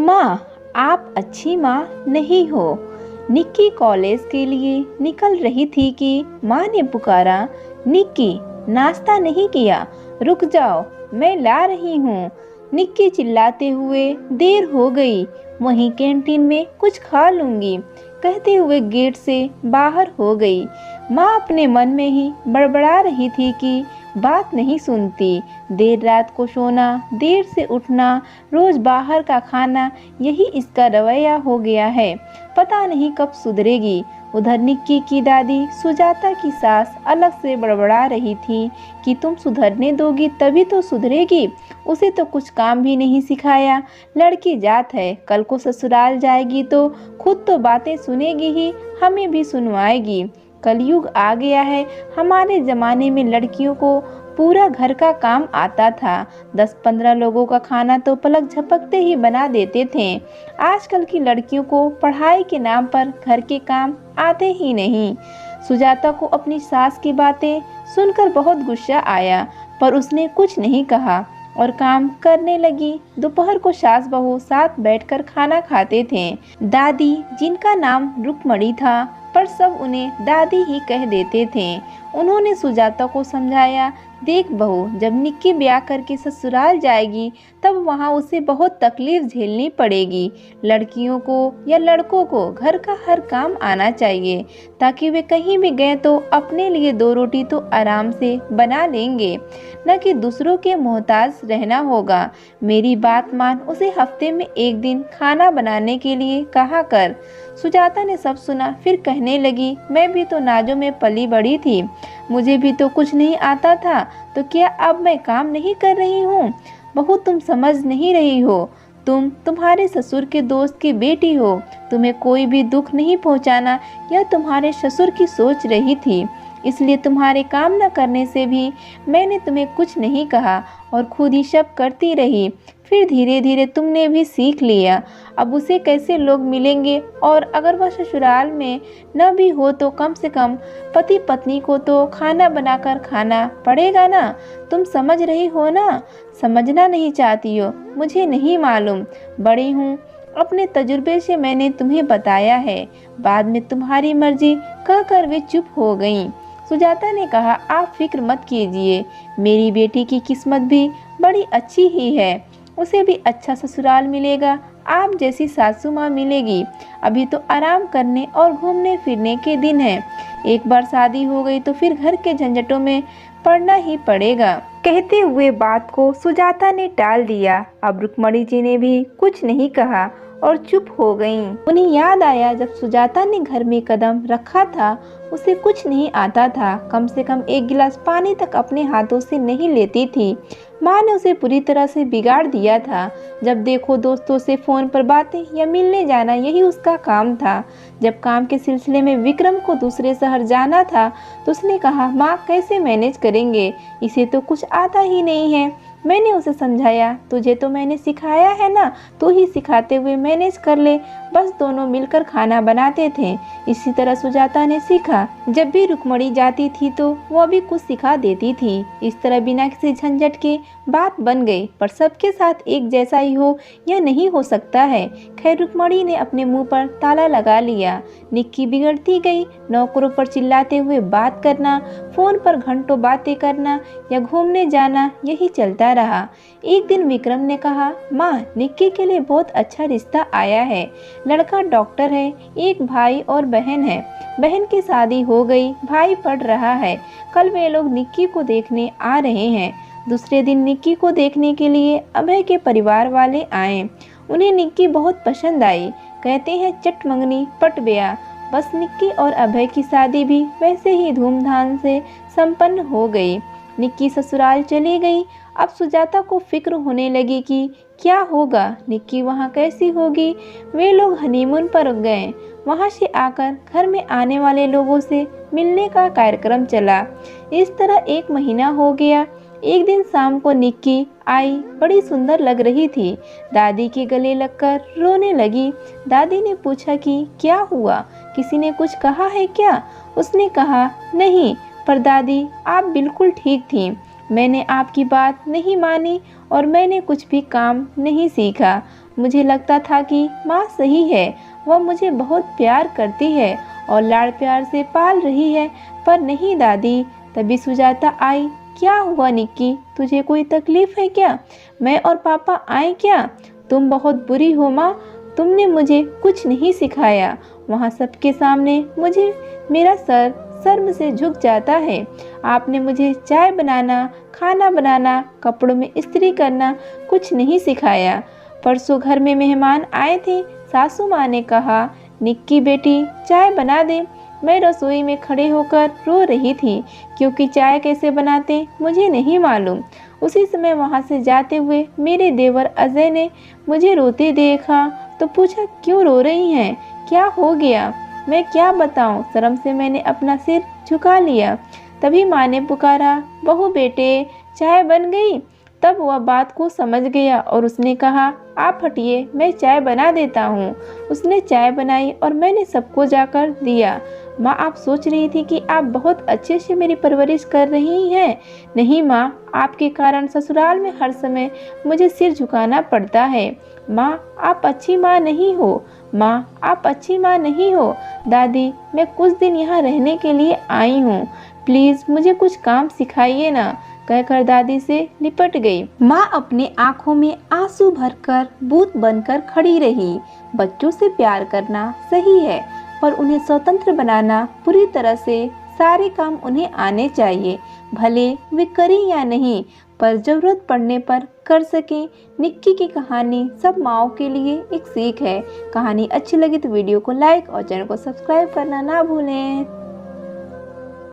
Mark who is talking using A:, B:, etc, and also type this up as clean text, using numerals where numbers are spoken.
A: माँ, आप अच्छी माँ नहीं हो। निक्की कॉलेज के लिए निकल रही थी कि माँ ने पुकारा, निक्की, नाश्ता नहीं किया, रुक जाओ, मैं ला रही हूँ। निक्की चिल्लाते हुए, देर हो गई, वहीं कैंटीन में कुछ खा लूंगी, कहते हुए गेट से बाहर हो गई। माँ अपने मन में ही बड़बड़ा रही थी कि बात नहीं सुनती, देर रात को सोना, देर से उठना, रोज बाहर का खाना, यही इसका रवैया हो गया है। पता नहीं कब सुधरेगी। उधर निक्की की दादी सुजाता की सास अलग से बड़बड़ा रही थी कि तुम सुधरने दोगी तभी तो सुधरेगी, उसे तो कुछ काम भी नहीं सिखाया। लड़की जात है, कल को ससुराल जाएगी तो खुद तो बातें सुनेगी ही, हमें भी सुनवाएगी। कलयुग आ गया है। हमारे जमाने में लड़कियों को पूरा घर का काम आता था। 10-15 लोगों का खाना तो पलक झपकते ही बना देते थे। आजकल की लड़कियों को पढ़ाई के नाम पर घर के काम आते ही नहीं। सुजाता को अपनी सास की बातें सुनकर बहुत गुस्सा आया, पर उसने कुछ नहीं कहा और काम करने लगी। दोपहर को सास बहू साथ बैठकर खाना खाते थे। दादी, जिनका नाम रुक्मणी था, पर सब उन्हें दादी ही कह देते थे। उन्होंने सुजाता को समझाया, देख बहू, जब निक्की ब्याह करके ससुराल जाएगी तब वहाँ उसे बहुत तकलीफ झेलनी पड़ेगी। लड़कियों को या लड़कों को घर का हर काम आना चाहिए, ताकि वे कहीं भी गए तो अपने लिए 2 रोटी तो आराम से बना लेंगे, न कि दूसरों के मोहताज रहना होगा। मेरी बात मान, उसे हफ्ते में 1 दिन खाना बनाने के लिए कहा कर। सुजाता ने सब सुना, फिर कहने लगी, मैं भी तो नाजों में पली बड़ी थी, मुझे भी तो कुछ नहीं आता था, तो क्या अब मैं काम नहीं कर रही हूँ? बहू, तुम समझ नहीं रही हो। तुम तुम्हारे ससुर के दोस्त की बेटी हो, तुम्हें कोई भी दुख नहीं पहुँचाना, यह तुम्हारे ससुर की सोच रही थी। इसलिए तुम्हारे काम न करने से भी मैंने तुम्हें कुछ नहीं कहा और खुद ही सब करती रही। फिर धीरे धीरे तुमने भी सीख लिया। अब उसे कैसे लोग मिलेंगे, और अगर वह ससुराल में न भी हो तो कम से कम पति पत्नी को तो खाना बनाकर खाना पड़ेगा ना। तुम समझ रही हो ना? समझना नहीं चाहती हो, मुझे नहीं मालूम, बड़ी हूँ, अपने तजुर्बे से मैंने तुम्हें बताया है। बाद में तुम्हारी मर्जी कहकर वे चुप हो गईं। सुजाता ने कहा, आप फिक्र मत कीजिए, मेरी बेटी की किस्मत भी बड़ी अच्छी ही है, उसे भी अच्छा ससुराल मिलेगा, आप जैसी सासू माँ मिलेगी। अभी तो आराम करने और घूमने फिरने के दिन हैं। एक बार शादी हो गई तो फिर घर के झंझटों में पड़ना ही पड़ेगा। कहते हुए बात को सुजाता ने टाल दिया। अब रुक्मणी जी ने भी कुछ नहीं कहा और चुप हो गईं। उन्हें याद आया, जब सुजाता ने घर में कदम रखा था उसे कुछ नहीं आता था, कम से कम 1 गिलास पानी तक अपने हाथों से नहीं लेती थी। माँ ने उसे पूरी तरह से बिगाड़ दिया था। जब देखो दोस्तों से फ़ोन पर बातें या मिलने जाना, यही उसका काम था। जब काम के सिलसिले में विक्रम को दूसरे शहर जाना था तो उसने कहा, माँ कैसे मैनेज करेंगे, इसे तो कुछ आता ही नहीं है। मैंने उसे समझाया, तुझे तो मैंने सिखाया है ना, तू ही सिखाते हुए मैनेज कर ले। बस दोनों मिलकर खाना बनाते थे। इसी तरह सुजाता ने सीखा। जब भी रुक्मणी जाती थी तो वह भी कुछ सिखा देती थी। इस तरह बिना किसी झंझट के बात बन गई। पर सबके साथ एक जैसा ही हो यह नहीं हो सकता है। खैर, रुक्मणी ने अपने मुंह पर ताला लगा लिया। निक्की बिगड़ती गई। नौकरों पर चिल्लाते हुए बात करना, फोन पर घंटों बातें करना या घूमने जाना, यही चलता रहा। एक दिन विक्रम ने कहा, माँ, निक्की के लिए बहुत अच्छा रिश्ता आया है। लड़का डॉक्टर है, एक भाई और बहन है। बहन की शादी हो गई, भाई पढ़ रहा है। कल वे लोग निक्की को देखने आ रहे हैं। दूसरे दिन निक्की को देखने के लिए अभय के परिवार वाले आए। उन्हें निक्की बहुत पसंद आई। कहते हैं चट मंगनी पट गया। बस निक्की और अभय की शादी भी वैसे ही धूमधाम से संपन्न हो गई। निक्की ससुराल चली गई। अब सुजाता को फिक्र होने लगी कि क्या होगा, निक्की वहाँ कैसी होगी। वे लोग हनीमून पर गए। वहाँ से आकर घर में आने वाले लोगों से मिलने का कार्यक्रम चला। इस तरह 1 महीना हो गया। एक दिन शाम को निक्की आई, बड़ी सुंदर लग रही थी। दादी के गले लगकर रोने लगी। दादी ने पूछा कि क्या हुआ, किसी ने कुछ कहा है क्या? उसने कहा, नहीं, पर दादी आप बिल्कुल ठीक थी। मैंने आपकी बात नहीं मानी और मैंने कुछ भी काम नहीं सीखा। मुझे लगता था कि माँ सही है, वह मुझे बहुत प्यार करती है और लाड़ प्यार से पाल रही है, पर नहीं दादी। तभी सुजाता आई। क्या हुआ निक्की, तुझे कोई तकलीफ है क्या? मैं और पापा आए क्या? तुम बहुत बुरी हो माँ, तुमने मुझे कुछ नहीं सिखाया। वहाँ सबके सामने मुझे मेरा सर शर्म से झुक जाता है। आपने मुझे चाय बनाना, खाना बनाना, कपड़ों में इस्त्री करना कुछ नहीं सिखाया। परसों घर में मेहमान आए थे। सासू माँ ने कहा, निक्की बेटी चाय बना दे। मैं रसोई में खड़े होकर रो रही थी, क्योंकि चाय कैसे बनाते मुझे नहीं मालूम। उसी समय वहाँ से जाते हुए मेरे देवर अजय ने मुझे रोते देखा तो पूछा, क्यों रो रही हैं, क्या हो गया? मैं क्या बताऊं, शर्म से मैंने अपना सिर झुका लिया। तभी माँ ने पुकारा, बहू बेटे चाय बन गई। तब वह बात को समझ गया और उसने कहा, आप हटिए, मैं चाय बना देता हूँ। उसने चाय बनाई और मैंने सबको जाकर दिया। माँ, आप सोच रही थी कि आप बहुत अच्छे से मेरी परवरिश कर रही हैं। नहीं माँ, आपके कारण ससुराल में हर समय मुझे सिर झुकाना पड़ता है। माँ, आप अच्छी माँ नहीं हो। माँ, आप अच्छी माँ नहीं हो। दादी, मैं कुछ दिन यहाँ रहने के लिए आई हूँ, प्लीज़ मुझे कुछ काम सिखाइए ना, कहकर दादी से लिपट गई। माँ अपने आंखों में आंसू भरकर भूत बनकर खड़ी रही। बच्चों से प्यार करना सही है, पर उन्हें स्वतंत्र बनाना पूरी तरह से। सारे काम उन्हें आने चाहिए, भले वे करें या नहीं, पर जरूरत पड़ने पर कर सकें। निक्की की कहानी सब माँओं के लिए एक सीख है। कहानी अच्छी लगी तो वीडियो को लाइक और चैनल को सब्सक्राइब करना ना भूलें।